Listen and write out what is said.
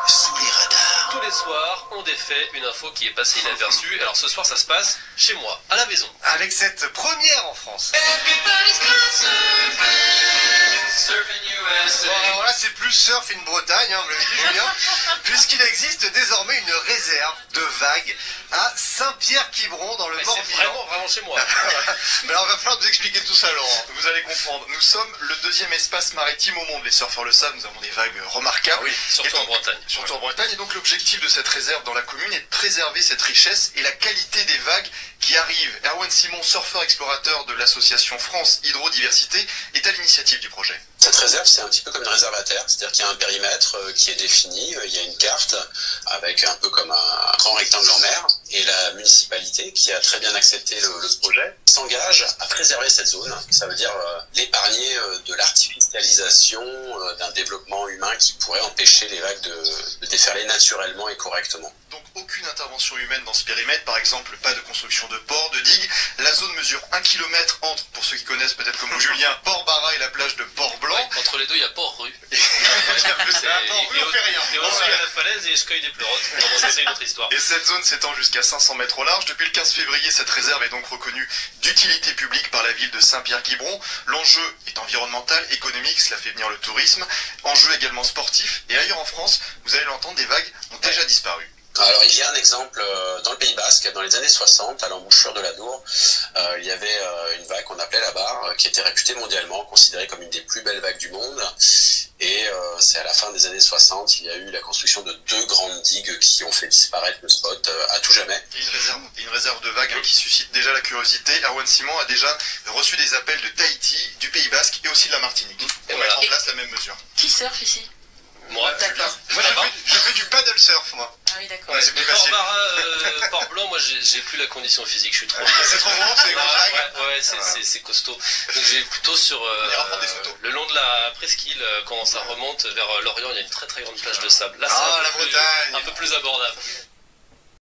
Sous les radars. Tous les soirs, on défait une info qui est passée inaperçue. Alors ce soir, ça se passe chez moi, à la maison. Avec cette première en France. Bon, alors là, c'est plus surf in Bretagne, hein, vous l'avez dit, Julien, puisqu'il existe désormais une réserve de vagues à Saint-Pierre-Quiberon dans le Mais Morbihan. c'est vraiment chez moi. Mais alors, il va falloir nous expliquer tout ça, Laurent. Vous allez comprendre, nous sommes le deuxième espace maritime au monde. Les surfeurs le savent, nous avons des vagues remarquables. Oui, surtout en Bretagne. Surtout en Bretagne. Et donc l'objectif de cette réserve dans la commune est de préserver cette richesse et la qualité des vagues qui arrivent. Erwan Simon, surfeur explorateur de l'association France Hydrodiversité, est à l'initiative du projet. Cette réserve, c'est un petit peu comme une réserve à terre, c'est-à-dire qu'il y a un périmètre qui est défini, il y a une carte avec un peu comme un grand rectangle en mer, et la municipalité, qui a très bien accepté le projet, s'engage à préserver cette zone. Ça veut dire l'épargner de l'artificialisation, d'un développement humain qui pourrait empêcher les vagues de déferler naturellement et correctement. Donc aucune intervention humaine dans ce périmètre, par exemple pas de construction de port, de digue. La zone mesure 1 km entre, pour ceux qui connaissent peut-être comme vous Julien, Port-Barra et la plage de Port-Blanc. Ouais, entre les deux, il y a Port-Rue. C'est un Port-Rue, on fait rien. Et aussi, il y a la falaise et je cueille des pleurotes. Bon, ça, c'est une autre histoire. Et cette zone s'étend jusqu'à 500 mètres au large. Depuis le 15 février, cette réserve est donc reconnue d'utilité publique par la ville de Saint-Pierre-Quiberon. L'enjeu est environnemental, économique, cela fait venir le tourisme. Enjeu également sportif. Et ailleurs en France, vous allez l'entendre, des vagues ont déjà disparu. Alors il y a un exemple dans le Pays Basque, dans les années 60, à l'embouchure de l'Adour, il y avait une vague qu'on appelait la barre, qui était réputée mondialement, considérée comme une des plus belles vagues du monde. Et c'est à la fin des années 60, il y a eu la construction de 2 grandes digues qui ont fait disparaître le spot à tout jamais. Une réserve de vagues qui suscite déjà la curiosité. Erwan Simon a déjà reçu des appels de Tahiti, du Pays Basque et aussi de la Martinique. Et On voilà. met en place la même mesure. Qui surfe ici? Moi, D'accord. Moi, je fais du paddle surf, moi. Ah oui, d'accord. Ouais, c'est plus facile. Port-Barra, Port-Blanc, moi j'ai plus la condition physique, je suis trop. C'est trop grand, c'est grand vague. Ouais, c'est costaud. Donc j'ai plutôt sur ira prendre des photos. le long de la presqu'île, quand ça remonte vers l'Orient, il y a une très grande plage de sable. Là, Ah, c'est la Bretagne. un peu plus abordable.